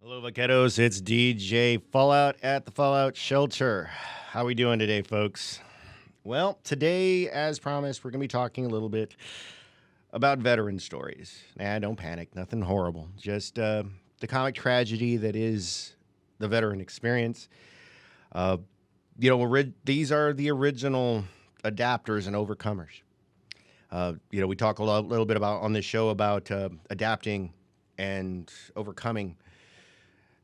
Hello, Vaqueros. It's DJ Fallout at the Fallout Shelter. How we doing today, folks? Well, today, as promised, we're going to be talking a little bit about veteran stories. Don't panic. Nothing horrible. Just the comic tragedy that is the veteran experience. Uh, these are the original adapters and overcomers. We talk little bit about on this show about adapting and overcoming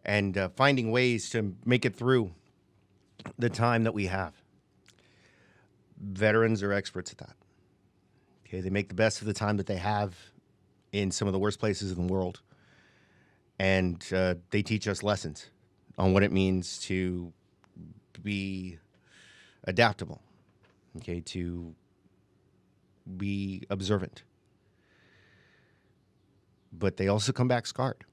and finding ways to make it through the time that we have. Veterans are experts at that. Okay, they make the best of the time that they have in some of the worst places in the world, and they teach us lessons on what it means to be adaptable. Okay, to be observant, but they also come back scarred.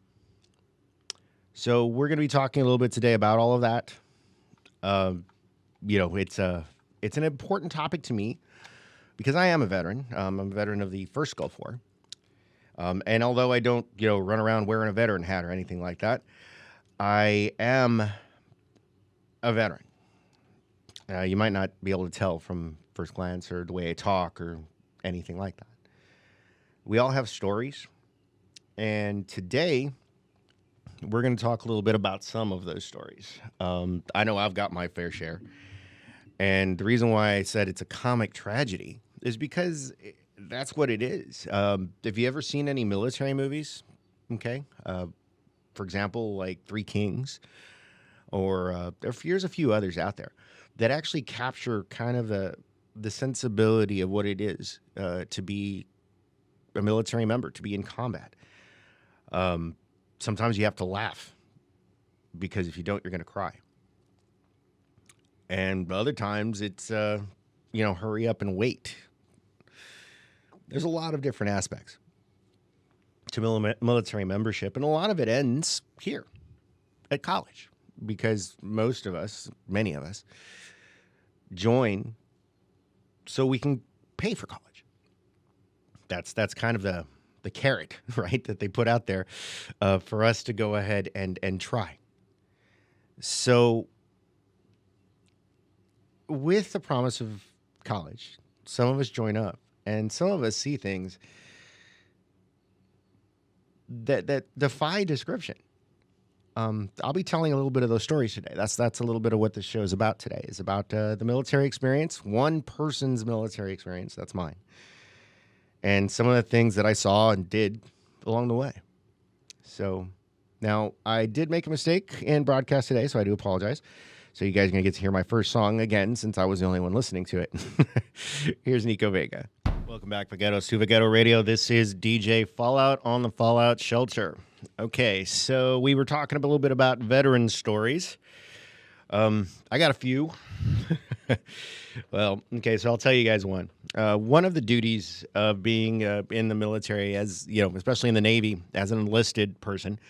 So we're going to be talking a little bit today about all of that. It's an important topic to me because I am a veteran. I'm a veteran of the first Gulf War. And although I don't, run around wearing a veteran hat or anything like that, I am a veteran. You might not be able to tell from first glance or the way I talk or anything like that. We all have stories. And today, we're going to talk a little bit about some of those stories. I know I've got my fair share. And the reason why I said it's a comic tragedy is because that's what it is. Have you ever seen any military movies? Okay. For example, like Three Kings, or there's a few others out there that actually capture kind of the sensibility of what it is to be a military member, to be in combat. Sometimes you have to laugh because if you don't, you're going to cry. And other times it's, hurry up and wait. There's a lot of different aspects to military membership, and a lot of it ends here at college because many of us, join so we can pay for college. That's kind of the carrot, right, that they put out there for us to go ahead and try. So with the promise of college, some of us join up, and some of us see things that defy description. I'll be telling a little bit of those stories today. That's a little bit of what this show is about today. It's about the military experience, one person's military experience. That's mine. And some of the things that I saw and did along the way. So now I did make a mistake in broadcast today, so I do apologize. So you guys are going to get to hear my first song again since I was the only one listening to it. Here's Nico Vega. Welcome back, Vaqueros, to Vaquero Radio. This is DJ Fallout on the Fallout Shelter. Okay, so we were talking a little bit about veteran stories. I got a few. Well, okay, so I'll tell you guys one. One of the duties of being in the military, as especially in the Navy, as an enlisted person,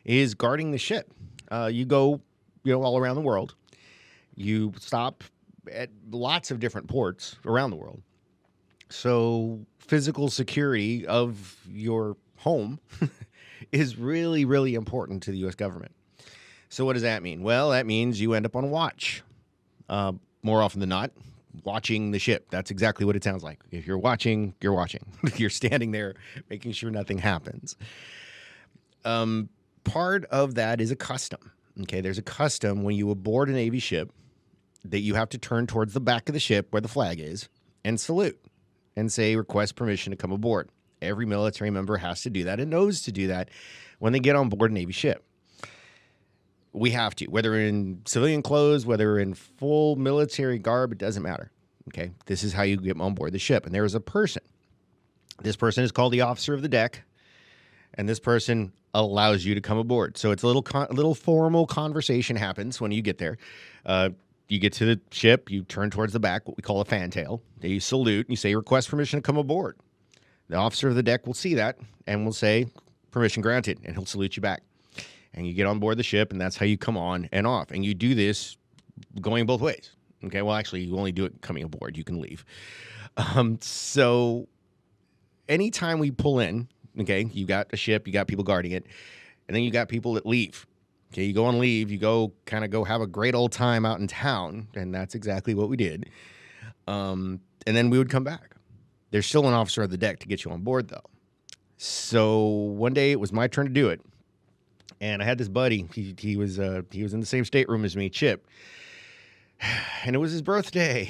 is guarding the ship. You go, all around the world. You stop at lots of different ports around the world. So physical security of your home is really, really important to the U.S. government. So what does that mean? Well, that means you end up on watch. More often than not, watching the ship. That's exactly what it sounds like. If you're watching, you're watching. You're standing there making sure nothing happens. Part of that is a custom. Okay, there's a custom when you board a Navy ship that you have to turn towards the back of the ship where the flag is and salute and say, request permission to come aboard. Every military member has to do that and knows to do that when they get on board a Navy ship. We have to, whether in civilian clothes, whether in full military garb, it doesn't matter. Okay, this is how you get on board the ship. And there is a person. This person is called the officer of the deck, and this person allows you to come aboard. So it's a little formal conversation happens when you get there. You get to the ship, you turn towards the back, what we call a fantail. You salute, you say, request permission to come aboard. The officer of the deck will see that and will say, permission granted, and he'll salute you back. And you get on board the ship, and that's how you come on and off. And you do this going both ways. Okay, well, actually, you only do it coming aboard. You can leave. So anytime we pull in, okay, you got a ship, you got people guarding it, and then you got people that leave. Okay, you go on leave, you go have a great old time out in town, and that's exactly what we did. And then we would come back. There's still an officer at the deck to get you on board, though. So one day it was my turn to do it, and I had this buddy. He was in the same stateroom as me, Chip, and it was his birthday.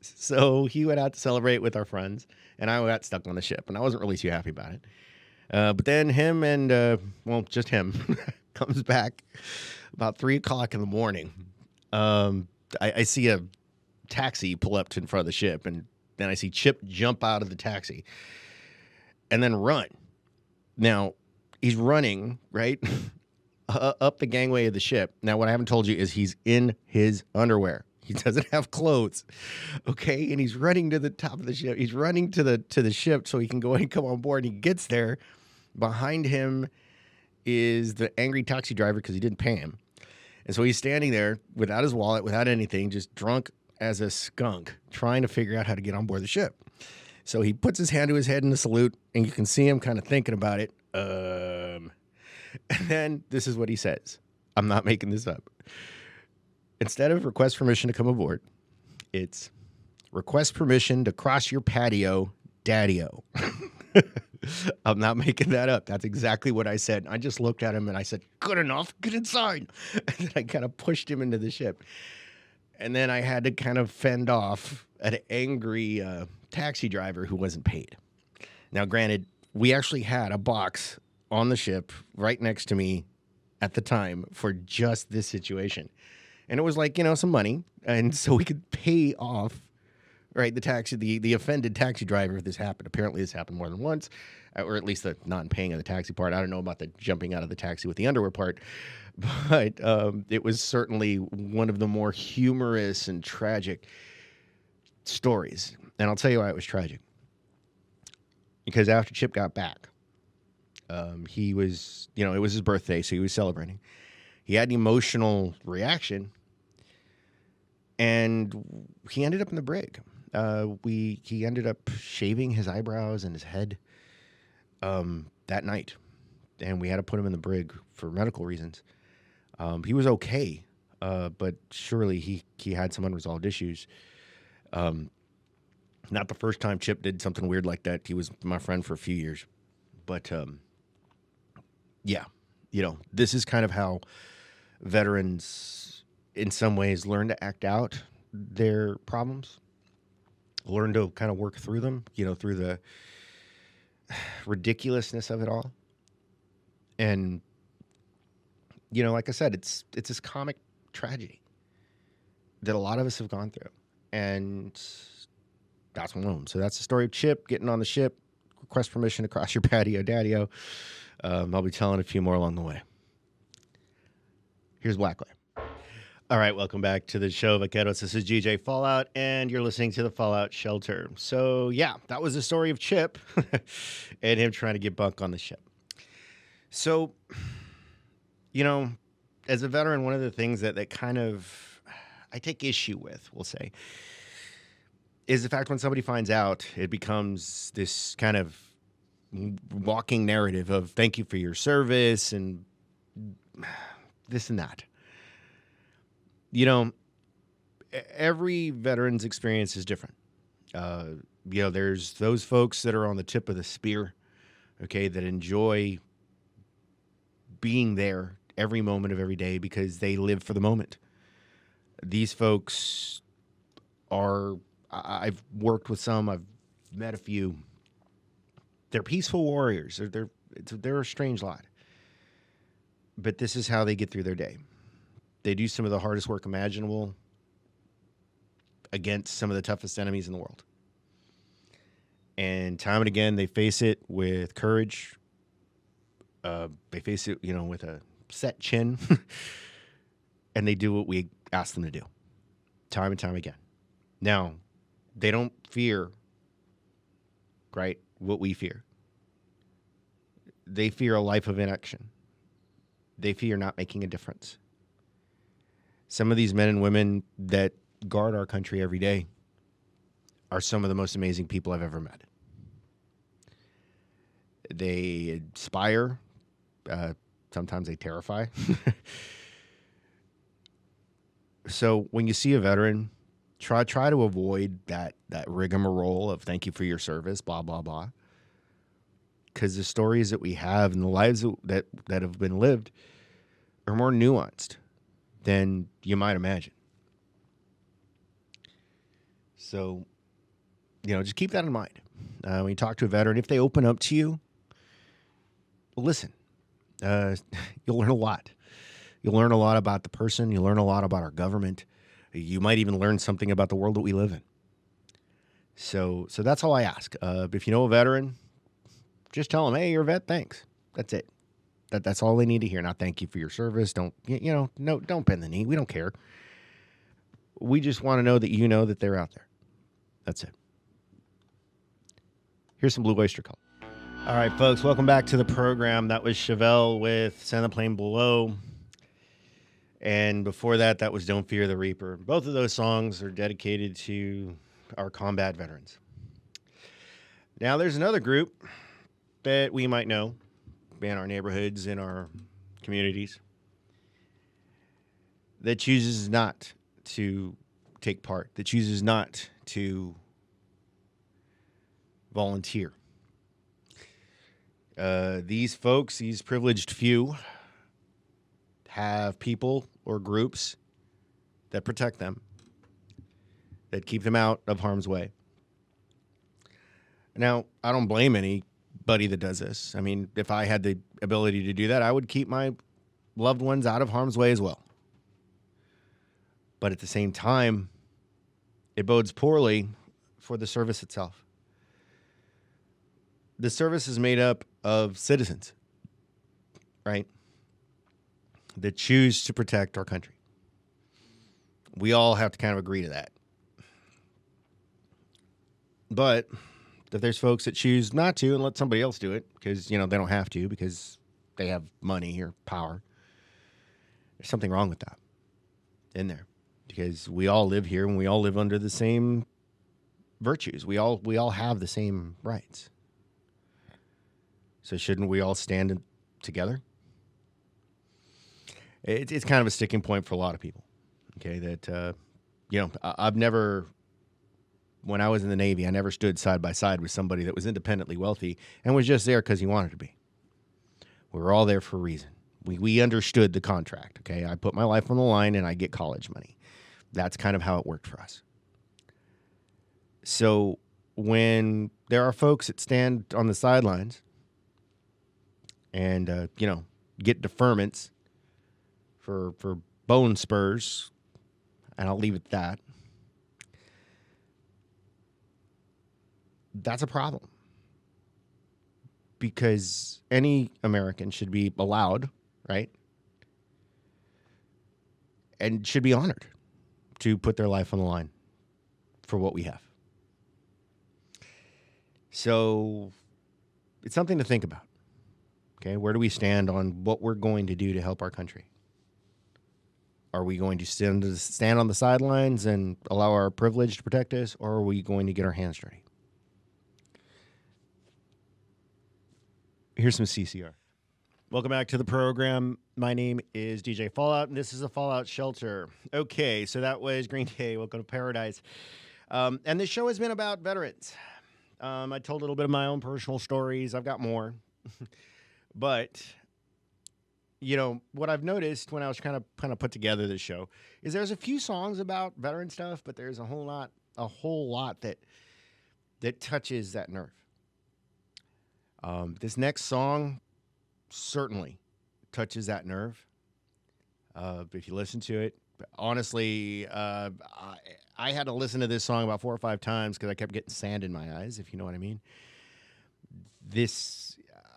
So he went out to celebrate with our friends, and I got stuck on the ship, and I wasn't really too happy about it. But then him and just him comes back about 3 o'clock in the morning. I see a taxi pull up to in front of the ship, and then I see Chip jump out of the taxi and then run. Now, he's running, right, up the gangway of the ship. Now, what I haven't told you is he's in his underwear. He doesn't have clothes, okay? And he's running to the top of the ship. He's running to the ship so he can go and come on board. And he gets there. Behind him is the angry taxi driver because he didn't pay him. And so he's standing there without his wallet, without anything, just drunk as a skunk, trying to figure out how to get on board the ship. So he puts his hand to his head in a salute, and you can see him kind of thinking about it. And then this is what he says. I'm not making this up. Instead of request permission to come aboard, it's request permission to cross your patio, daddy-o. I'm not making that up. That's exactly what I said. I just looked at him and I said, good enough, get inside. And then I kind of pushed him into the ship. And then I had to kind of fend off an angry taxi driver who wasn't paid. Now, granted, we actually had a box on the ship right next to me at the time for just this situation. And it was like, some money. And so we could pay off, right, the offended taxi driver if this happened. Apparently this happened more than once, or at least the non-paying of the taxi part. I don't know about the jumping out of the taxi with the underwear part. But it was certainly one of the more humorous and tragic stories. And I'll tell you why it was tragic. Because after Chip got back, he was, it was his birthday, so he was celebrating. He had an emotional reaction, and he ended up in the brig. He ended up shaving his eyebrows and his head that night, and we had to put him in the brig for medical reasons. He was okay, but surely he had some unresolved issues. Not the first time Chip did something weird like that. He was my friend for a few years. But, yeah, this is kind of how veterans, in some ways, learn to act out their problems, learn to kind of work through them, through the ridiculousness of it all. And, like I said, it's this comic tragedy that a lot of us have gone through. And that's one of them. So that's the story of Chip getting on the ship, request permission to cross your patio, daddy-o. I'll be telling a few more along the way. Here's Blacklight. All right, welcome back to the show, Vaqueros. This is GJ Fallout, and you're listening to the Fallout Shelter. So, yeah, that was the story of Chip and him trying to get bunk on the ship. So, as a veteran, one of the things that kind of I take issue with, we'll say, is the fact when somebody finds out, it becomes this kind of walking narrative of thank you for your service and this and that. Every veteran's experience is different. There's those folks that are on the tip of the spear, okay, that enjoy being there every moment of every day because they live for the moment. These folks I've worked with some, I've met a few. They're peaceful warriors. They're a strange lot. But this is how they get through their day. They do some of the hardest work imaginable against some of the toughest enemies in the world. And time and again, they face it with courage. They face it, with a set chin. And they do what we ask them to do. Time and time again. Now, they don't fear, right, what we fear. They fear a life of inaction. They fear not making a difference. Some of these men and women that guard our country every day are some of the most amazing people I've ever met. They inspire. Sometimes they terrify. So when you see a veteran, try to avoid that rigmarole of thank you for your service, blah blah blah. Because the stories that we have and the lives that have been lived are more nuanced than you might imagine. So, just keep that in mind. When you talk to a veteran, if they open up to you, listen. You'll learn a lot. You'll learn a lot about the person. You'll learn a lot about our government. You might even learn something about the world that we live in. So that's all I ask. If you know a veteran, just tell them, hey, you're a vet. Thanks. That's it. That's all they need to hear. Not thank you for your service. Don't bend the knee. We don't care. We just want to know that you know that they're out there. That's it. Here's some Blue Oyster Cult. All right, folks, welcome back to the program. That was Chevelle with Send the Plane Below. And before that, that was Don't Fear the Reaper. Both of those songs are dedicated to our combat veterans. Now, there's another group that we might know in our neighborhoods, in our communities, that chooses not to take part, that chooses not to volunteer. These folks, these privileged few, have people or groups that protect them, that keep them out of harm's way. Now, I don't blame anybody that does this. I mean, if I had the ability to do that, I would keep my loved ones out of harm's way as well. But at the same time, it bodes poorly for the service itself. The service is made up of citizens, right, that choose to protect our country. We all have to kind of agree to that. But if there's folks that choose not to and let somebody else do it because, they don't have to because they have money or power, there's something wrong with that in there, because we all live here and we all live under the same virtues. We all have the same rights. So shouldn't we all stand together? It's kind of a sticking point for a lot of people. Okay, that I've never, when I was in the Navy, I never stood side by side with somebody that was independently wealthy and was just there because he wanted to be. We were all there for a reason. We understood the contract. Okay, I put my life on the line and I get college money. That's kind of how it worked for us. So when there are folks that stand on the sidelines and get deferments for bone spurs, and I'll leave it at that, that's a problem. Because any American should be allowed, right, and should be honored to put their life on the line for what we have. So it's something to think about. Okay, where do we stand on what we're going to do to help our country? Are we going to stand on the sidelines and allow our privilege to protect us, or are we going to get our hands dirty? Here's some CCR. Welcome back to the program. My name is DJ Fallout, and this is a Fallout Shelter. Okay, so that was Green Day, Welcome to Paradise. And this show has been about veterans. I told a little bit of my own personal stories. I've got more. But, what I've noticed when I was kind of put together this show is there's a few songs about veteran stuff, but there's a whole lot that touches that nerve. This next song certainly touches that nerve. If you listen to it, honestly, I had to listen to this song about 4 or 5 times because I kept getting sand in my eyes, if you know what I mean.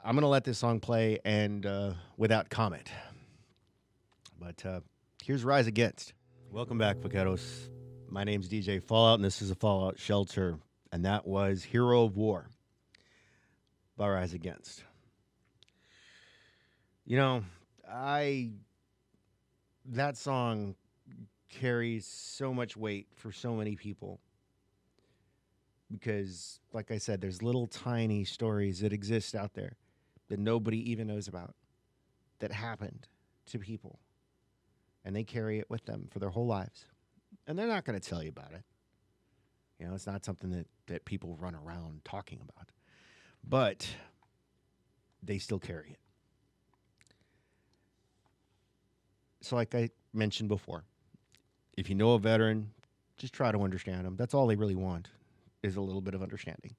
I'm going to let this song play and without comment. But here's Rise Against. Welcome back, Vaqueros. My name's DJ Fallout, and this is a Fallout Shelter. And that was Hero of War by Rise Against. That song carries so much weight for so many people. Because, like I said, there's little tiny stories that exist out there that nobody even knows about. that happened to people, and they carry it with them for their whole lives. And they're not going to tell you about it. You know, it's not something that people run around talking about. But they still carry it. So like I mentioned before, if you know a veteran, just try to understand them. That's all they really want, is a little bit of understanding.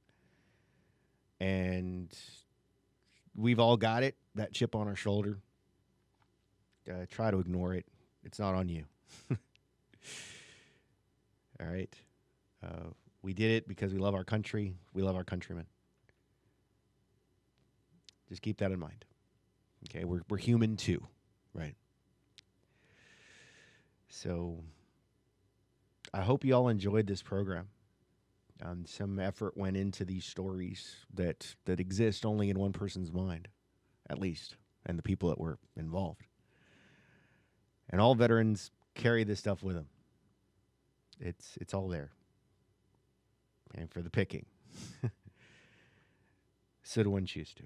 And we've all got it, that chip on our shoulder. Try to ignore it. It's not on you. All right. We did it because we love our country. We love our countrymen. Just keep that in mind. Okay, we're human too, right? So I hope you all enjoyed this program. Some effort went into these stories that exist only in one person's mind, at least, and the people that were involved. And all veterans carry this stuff with them. It's all there. And for the picking. So do one choose to.